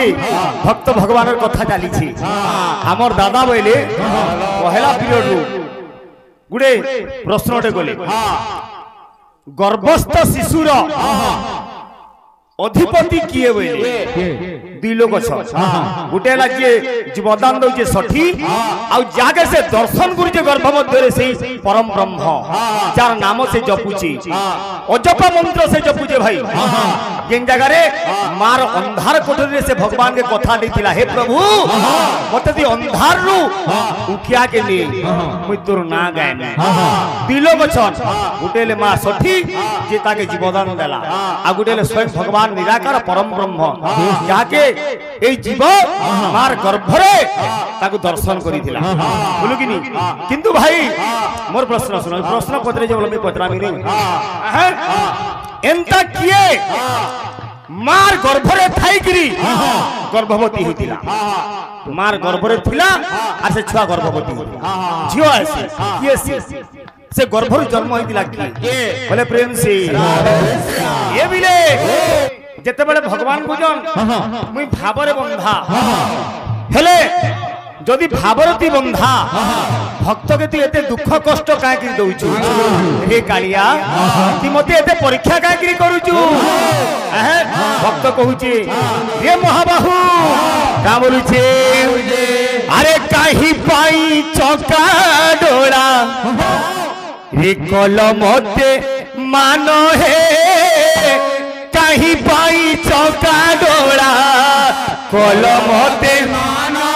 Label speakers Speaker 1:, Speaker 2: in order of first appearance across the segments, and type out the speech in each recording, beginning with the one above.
Speaker 1: बाहुरे भक्त भगवान कथा चली आमर दादा बोले पहला पीरियड गुड़े प्रश्नटे गले गर्भस्थ शिशुर अधिपति किए बोले दुई लोग गोटे जी जीवदान दौचे षठी आगे से दर्शन करुचे गर्भ मध्य से परम ब्रह्म जार नाम से जपुचे अजपा मंत्र से जपुचे भाई जेन जगह मार अंधार कोठरी से भगवान के कथा देथिला हे प्रभु मते दी अंधार रु उखिया के लिए मुई तोर ना गाय दुई लोग छन गोटे ले मां षठी जे ताके जीवदान देला आ गोटे ले स्वयं भगवान निराकार परम ब्रह्म जाके ए जीव मार गर्भरे ताकु दर्शन करिथिला बोलु कि नहीं किंतु भाई मोर प्रश्न सुनो प्रश्न पत्रे जे बोलमी पत्रामी नहीं एंता किए मार गर्भरे थाइकरी गर्भवती होतिला मार गर्भरे थिला आ से छुआ गर्भवती झियो आसी किए से गर्भरु जन्म होतिला कि बोले प्रेम से ये बिले जेते बेले भगवान पूजन मुई भाबरे बंधा हेले जदि भाबरती बंधा भक्त के तू एते दुख कष्ट काहे कि दउछु हे कालिया ती मते एते परीक्षा काहे कि करूछु भक्त कहूचे रे महाबाहु का बोलुछे अरे काहे पाई चका डोरा रे कलमते मानो हे काहे पाई चका डोरा कलमते मानो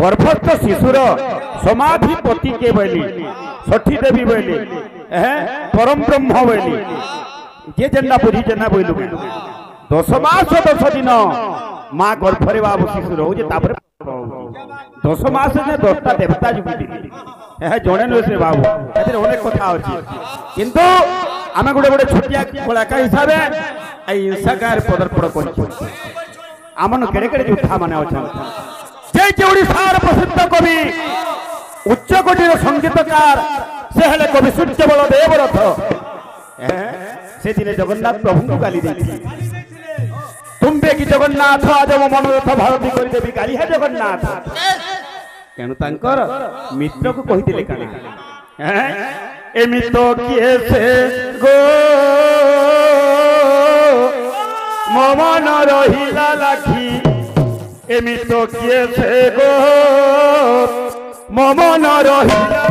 Speaker 2: गर्भस्थ शिशुर समाधिपति के बोली षठी देवी बोली परम ब्रह्म बोली जे जेना बुझी जेना बोलू 10 मास 10 दिन माँ गर्भरे बाबू शिशु रोजे 10 मास ने 10टा देवता जुटी जड़े नुहे से बाबू ए अनेक कथा अच्छी किंतु आम गोटे गोटे छोटिया कलाकार हिसाब से हिंसाकार पदार्पण कर आमन केड़े केड़े जुठा माने अच्छा जे ओडिशार प्रसिद्ध कवि उच्च कोटीर संगीतकार से हेले कवि सूर्य बलदेव रथ से दिन जगन्नाथ प्रभु को गाली देती तुम्बे की जगन्नाथ आज मो मनोरथ भारती कर देवी गाली है जगन्नाथ तेणु तांकर मित्र को कहिथिले काना ए मित्र किए से गो मो मन रहिला लाखी एमी तो किए से गो मो मन रहिला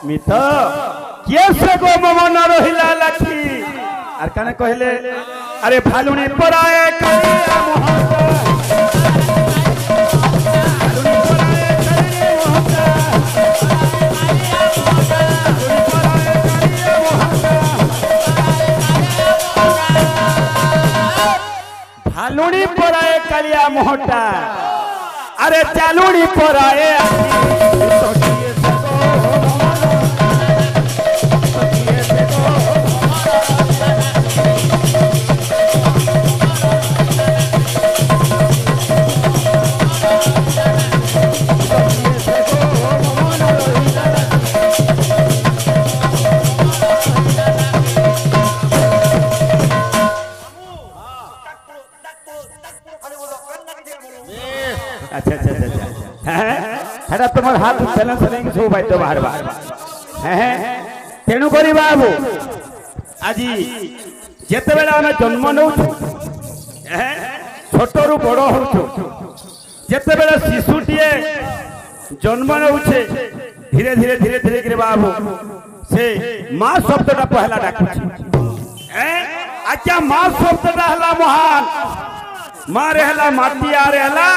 Speaker 2: मिथ किए से गो मन रहिला लाठी आर काने कहले अरे फालुनी पराए करिया मोहता फालुनी पराए करिया मोहता अरे चालुनी पराए अच्छा अच्छा अच्छा है तुम हाथ बैलेंस नहीं सब बात बाहर बाहर तेणु करी बाबू आज जिते बेला आम जन्म नौ छोट रु बड़ हो जिते बेला शिशुटीए जन्म नौचे धीरे धीरे धीरे धीरे धीरे बाबू से माँ शब्दटा पहला डाक अच्छा माँ शब्दटा है महान माँ रहा माटी आ रहा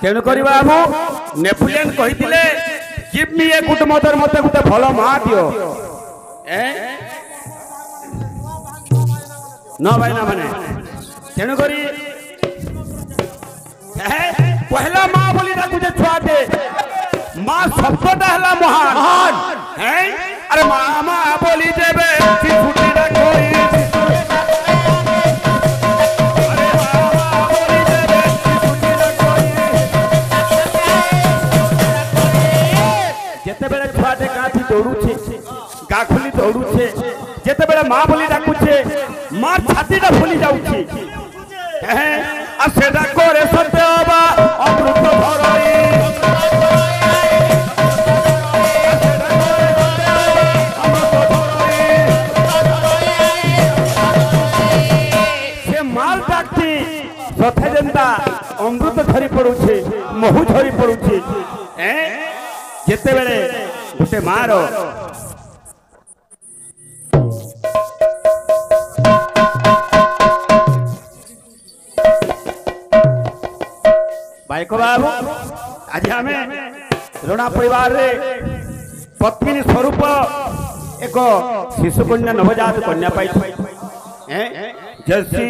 Speaker 2: तेणु करी बाबू नेपोलियन कही give me a good mother mate gute bhalo ma dio ना भाई ना माने तेणु करी पहला माँ बोली ना तुझे छुआ दे माँ शब्दटा हला महान महान है अरे मामा बोली देबे फुटी ना कोई अरे मामा बोली देबे फुटी ना कोई जेते बेले छुआ दे काठी दौड़ू छे गाखुली दौड़ू छे जेते बेले माँ बोली डाकू छे माँ छाती ना भूली जाऊ छे हैं आ सेटा करे सत्यबा अमृत भरई से माल डाकती सथे जनता अमृत धरी पड़ू छे महू धरी पड़ू छे हैं जेते बेले गुटे मारो भाई को बाबू आज हमें ऋणा परिवार रे पत्नी स्वरूप एक शिशु कन्या नवजात कन्या पाई जैसी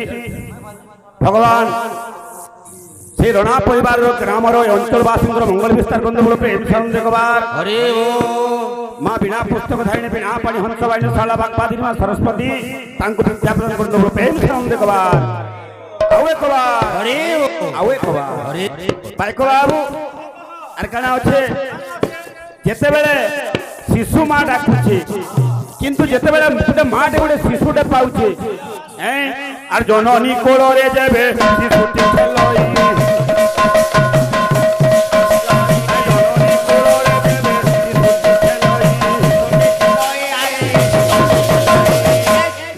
Speaker 2: भगवान से ऋणा परिवार ग्राम अंचलवासी मंगल विस्तार बंधु प्रेम देखबार
Speaker 1: अरे ओ
Speaker 2: माँ बिना पुस्तक धारिणी बिना पानी हंस वाणी शाला बागपादी माँ सरस्वती तांको विद्याप्रदान बंधु प्रेम देखबार आवे कबार
Speaker 1: अरे
Speaker 2: आवे कबार
Speaker 1: अरे
Speaker 2: भाई को बाबू अरे काना अच्छे जेते बेले शिशु माँ डाकुचे किंतु जेते बेले गोटे माँ टे गोटे शिशुटे पाउचे हैं आर जननी कोल रे जेबे शिशुटी खेलई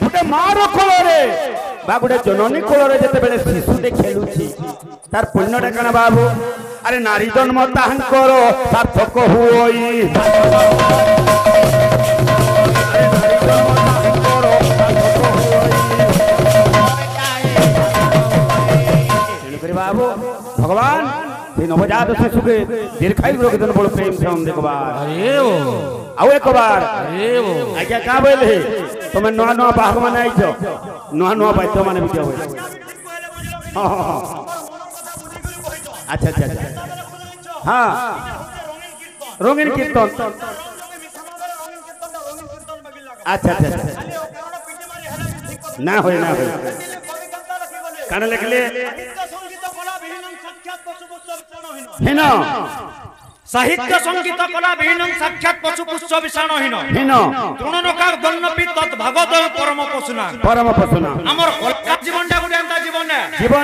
Speaker 2: गोटे माँ रो कोल रे बा गोटे जननी कोल रे जेते बेले शिशुटे खेलुची तार पुण्यटा काना बाबू अरे नारी जन्म तांकर सार्थक हुई बाबू भगवान ये नवजात शिशु के दीर्घायु रोग जन बड़ प्रेम से हम देखबार
Speaker 1: अरे ओ
Speaker 2: आउ एक बार
Speaker 1: अरे ओ
Speaker 2: आज्ञा का बोले तुम नुआ नुआ बाहर माने आइछो नुआ नुआ बाद्य माने बिया होय हां अच्छा अच्छा अच्छा हाँ रंगीन कीर्तन अच्छा अच्छा ना होय कान लिखले है ना
Speaker 1: साहित्य संगीत कला विहीन साक्षात पशु पुष्प विषाणहीन
Speaker 2: हीन
Speaker 1: तृणनकार दन्नपि तत् भागवत परम पशुना हमर कला जीवनटा गुटे एंता जीवन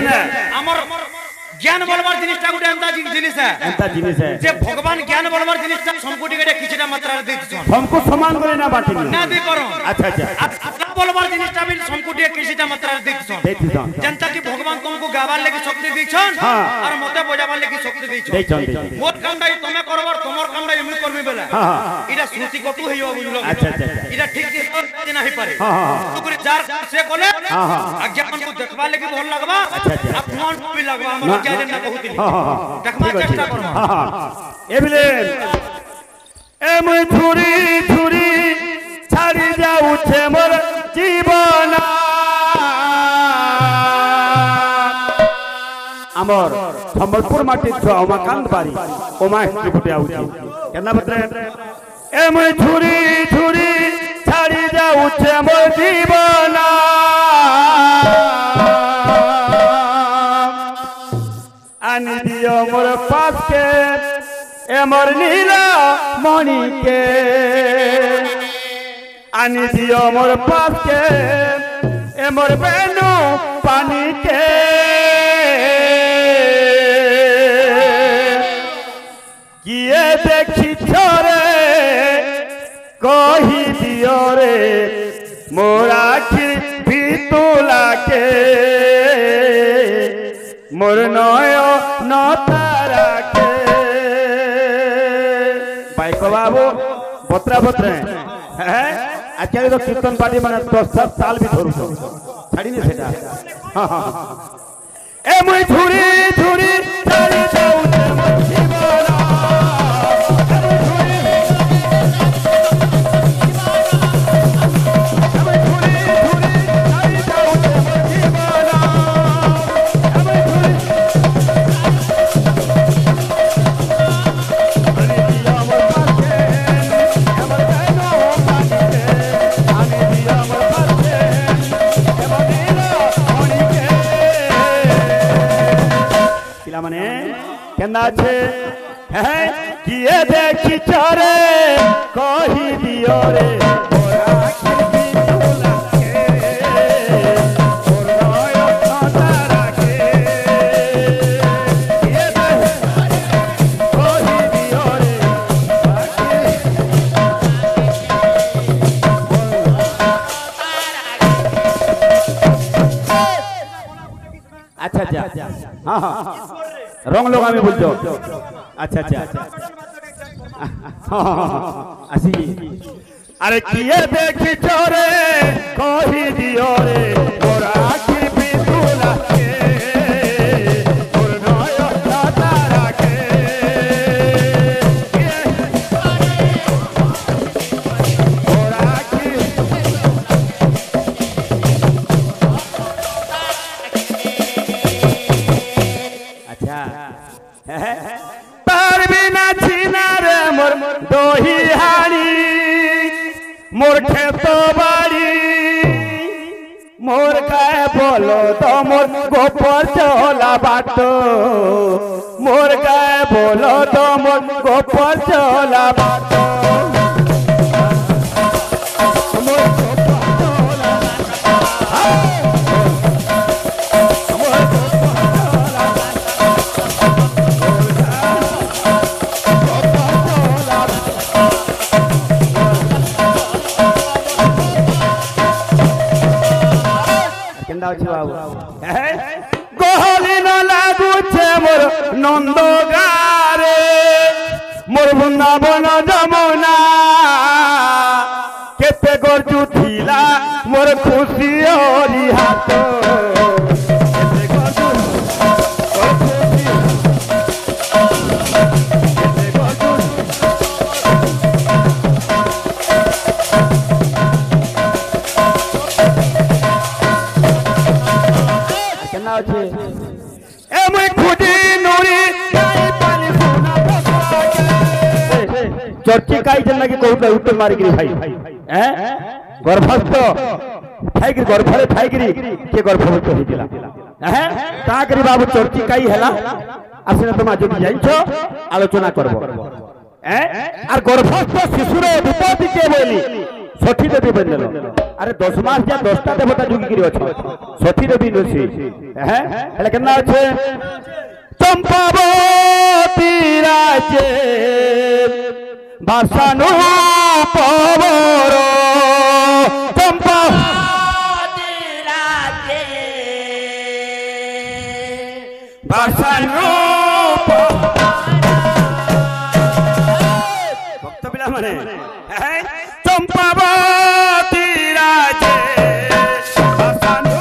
Speaker 1: है हमर ज्ञान बोलबार जिनिसटा गुटे एंता जिनिस है जे भगवान ज्ञान बोलबार जिनिसटा संकुटी गडे किछटा मात्रा रे दैछन
Speaker 2: हमको समान करे ना बाटी
Speaker 1: ना दे करो
Speaker 2: अच्छा अच्छा
Speaker 1: बोलबार जिनिसटा भी संकुटी किछटा मात्रा रे दैछन जनता की भगवान तुमको गावार लेके शक्ति दैछन और मते बजाबार लेके शक्ति दैछन मोर कामडा तमे करबर तमर कामडा एमि करबी बेला इडा श्रुति कटु होइयो बुझलो
Speaker 2: अच्छा
Speaker 1: इडा ठीक से नाही पारे तुकरी जार से कोले अज्ञापन को देखबा लेके भल लगबा अपमान भी लगबा हमर जेना बहुत देखबा चेष्टा करबा
Speaker 2: एबिले ए मुई छुरी छुरी छाड़ी जाऊ छे मोर जीवन अमर संबलपुर माटी छुआ उमाकांत बारी उमा हिस्ट्री फुटे आउची केना बतरे ए मुई छुरी छुरी छाड़ी जाऊ छे मोर जीवन आनी दियो मोर पास के ए मोर नीला मणि के आनी दियो मोर पास के ए मोर बेनु पानी के किए देखी छोरे कही दियो रे मोरा आखिर भी तुला के मोर नय न तारा के बाइक बाबू बतरा बतरे आजकल तो कीर्तन पार्टी माने 10 साल भी धरू छाड़ी नहीं सेटा हां हां ए मुई झुरी झुरी छाड़ी जाऊ ते जीवन केना छे किए देखी चरे कही दियो रे अच्छा अच्छा हाँ हाँ रंग लोग हमें बोल दो अच्छा अच्छा हाँ असी अरे किए देखी चोरे कही दियो रे मोरा आखिर भी दूला के मुरनोयो दादा राखे मोरा आखिर तार बिना छीना रे मोर दोही हाड़ी मोर खेत बाड़ी मोर काय बोलो तो मोर गोपर चला बाटो मोर काय बोलो तो मोर गोपर चला बाटो गहली न लागुचे मोर नंद गारे मोर वृंदावन जमुना केते गरजू थिला मोर खुशी हरि हाथ चर्ची काई जन लगे कहू उत्तर मारिकी भाई गर्भस्थ थाइक गर्भरे थाइक के गर्भवत होइतिला ता करी बाबू चर्ची काई हैला आसिना तुम आज जाइछ आलोचना करबो आर गर्भस्थ शिशुर विपत्ति के बोली सठी देवी बनलो अरे 10 मास या 10टा देवता जुगी करी अछ सठी देवी नसी हेले केना अछि चंपावती राजे भाषानु पवर चंपावती राजे भाषानु भक्त पिला माने चंपावती राजे भाषानु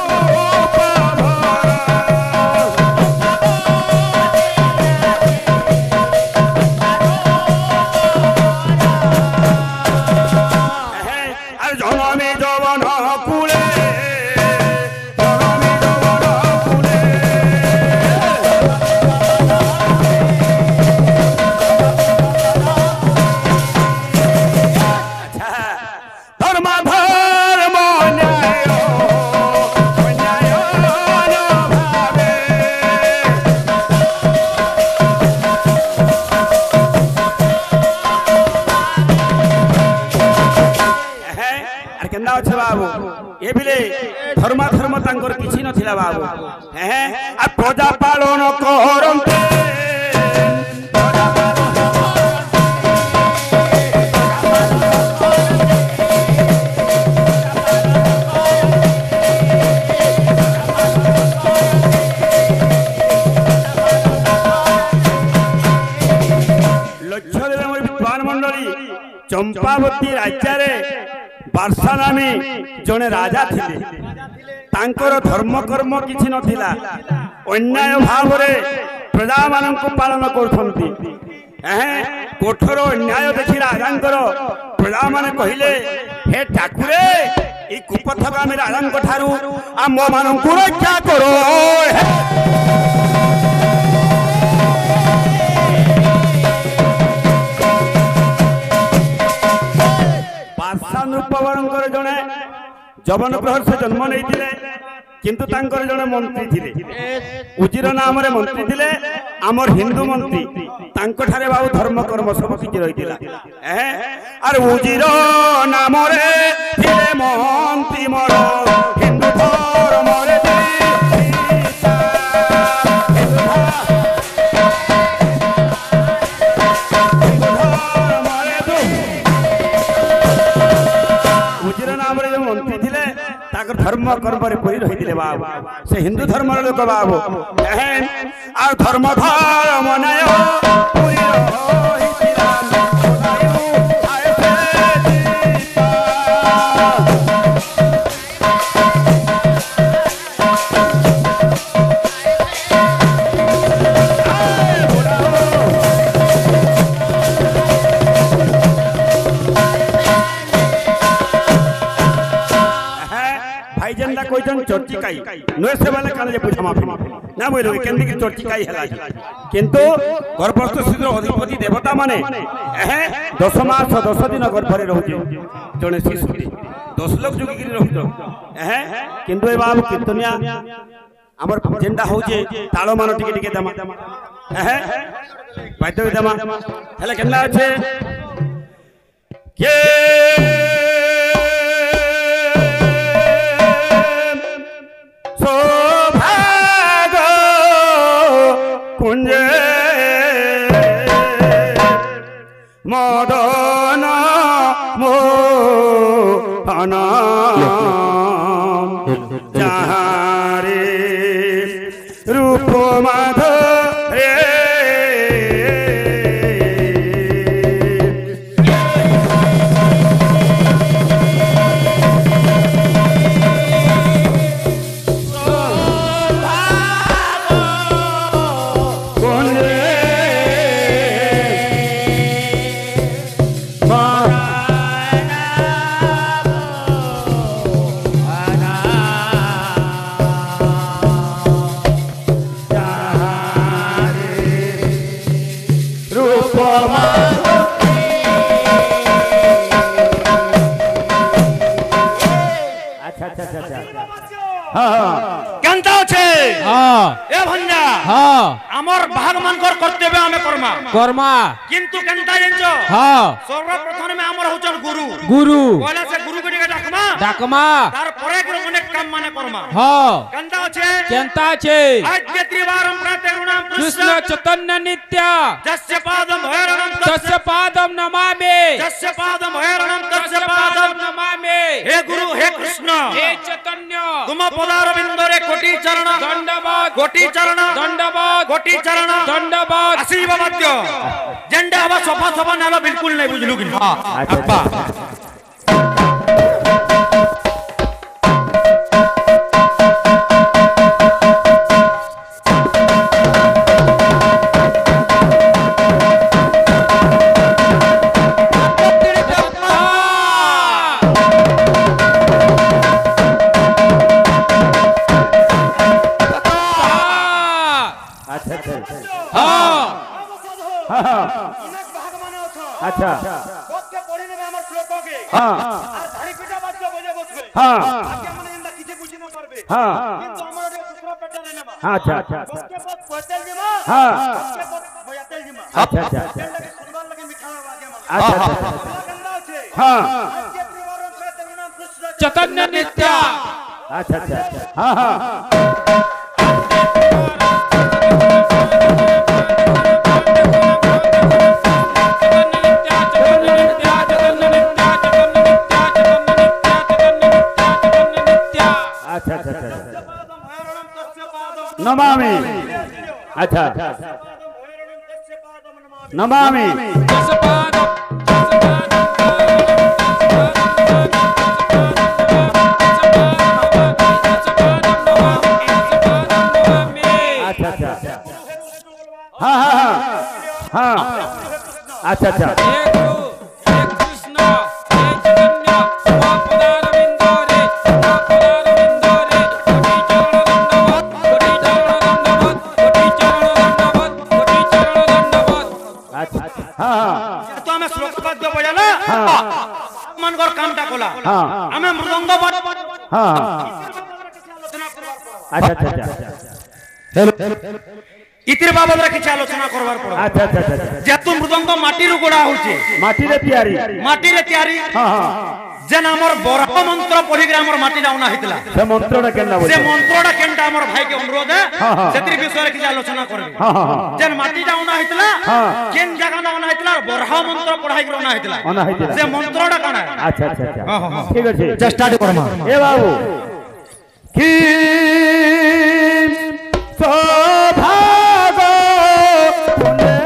Speaker 2: ये बिले धर्म धर्म तांकर किछि नथिला बाबू आ प्रजा पालन करंते लक्ष्य देवे मोर विद्वान मंडली चंपावती राज्य बारसा नामी जने राजा थिले तांकर धर्म कर्म किछि नथिला अन्याय भाव रे प्रजा माननकु पालन करथंती कोठर अन्याय देखि राजांकर प्रजा माने कहिले हे ठाकुरे ई कुपथक आमे राजांक ठारू आ मो माननकु रक्षा करो जने जवन प्रहर से जन्म नहीं किंतु तांकर जने मंत्री थिले उजिर नाम रे मंत्री थिले आमर हिंदू मंत्री तांको ठारे बाबू धर्म कर्म सब किछि रहितिला अरे उजिर नाम रे थिले मंत्री मोर हिंदू धर्म रे धर्म कर्म पूरी रही बाबू से हिंदू धर्म लोक बाबू आ धर्म धर्म नय चर्चिकाई नुए से वाले काले जे पूछा माफी ना बोलो केंदी की चर्चिकाई हला किंतु गर्भस्थ शिशुर अधिपति देवता माने 10 मास 10 दिन गर्भरे रहउजे जने शिशु 10 लोक जुगी गिरी रहउतो किंतु ए बाबू कीर्तनिया हमर जेंडा होजे तालो मान टिके टिके दमा बाध्य दमा हले केना আছে के कुंजे मदन मोहन जहारे रूप माधुरे
Speaker 3: कर्मा
Speaker 4: किंतु केनता जंजो
Speaker 3: हां
Speaker 4: सर्वप्रथम में हमर होचन गुरु
Speaker 3: गुरु
Speaker 4: बोला से गुरु के डाकमा
Speaker 3: डाकमा
Speaker 4: तार परे गुरु अनेक काम माने कर्मा
Speaker 3: हां
Speaker 4: केनता छे आद्य त्रिवारम प्रातरुणाम
Speaker 3: कृष्ण चैतन्य नित्य
Speaker 4: जस्य पादम
Speaker 3: नमामि
Speaker 4: जस्य पादम नमामि हे गुरु हे कृष्ण
Speaker 3: हे चैतन्य
Speaker 4: तुम पदार बिंदरे कोटि चरण
Speaker 3: दंडवत
Speaker 4: कोटि चरण
Speaker 3: दंडवत
Speaker 4: कोटि चरण
Speaker 3: दंडवत
Speaker 4: आशीर्वाद मध्य जेंडा हवा सफा सफा नाला बिल्कुल नहीं बुझलु कि हां अब्बा
Speaker 2: अच्छा
Speaker 4: के पढ़ी ने हमर श्लोक के
Speaker 2: हां
Speaker 4: आ धाड़ी पिटा बाज बजे बसबे
Speaker 2: हां
Speaker 4: आके माने इंदा किछे बुझी न करबे
Speaker 2: हां
Speaker 4: किंतु हमर दूसरा पेटा रे नेबा
Speaker 2: अच्छा
Speaker 4: उसके बाद पतेल जीमा
Speaker 2: हां
Speaker 4: उसके बाद बयातेल जीमा
Speaker 2: अच्छा
Speaker 4: लगे सुंदर लगे मीठा आगे माने
Speaker 2: अच्छा
Speaker 4: गंदा छे
Speaker 2: हां
Speaker 4: आद्य त्रिवारम प्रातरुणाम कृष्ण
Speaker 3: चैतन्य नित्य
Speaker 2: अच्छा हां हां नमामि अच्छा नमामि अच्छा हाँ हाँ हाँ अच्छा
Speaker 4: तो हमें श्लोक पद्य बजाला मन कर कामटा कोला हमें मृदंग
Speaker 2: अच्छा अच्छा अच्छा
Speaker 4: इतिर बाबद रे किछ आलोचना करबार पड़ो
Speaker 2: अच्छा अच्छा अच्छा
Speaker 4: जेतु मृदंग माटी रु गोड़ा होचे
Speaker 2: माटी रे तैयारी हां हां
Speaker 4: जेन हमर बरह मंत्र पढ़ी के हमर माटी डाउना हितला
Speaker 2: से मंत्रडा केना बोल
Speaker 4: से मंत्रडा केनटा हमर भाई के अनुरोध है
Speaker 2: हाँ, हाँ।
Speaker 4: सेतिर विषय रे किछ आलोचना करबे
Speaker 2: हां हां
Speaker 4: जेन माटी डाउना हितला
Speaker 2: हाँ।
Speaker 4: केन जगह डाउना हितला बरह मंत्र पढ़ाई के डाउना हितला
Speaker 2: अना हितला
Speaker 4: से मंत्रडा काना
Speaker 2: अच्छा अच्छा अच्छा
Speaker 4: हां हां
Speaker 2: ठीक अछि
Speaker 1: चेष्टा करमा
Speaker 2: ए बाबू की सौभाग्य पुने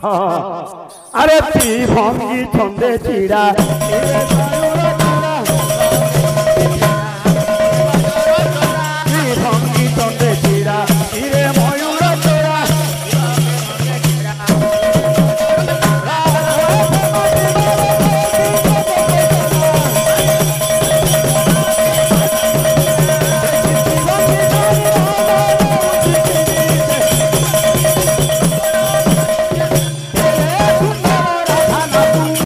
Speaker 2: अरे ती भंगी छंदे चिड़ा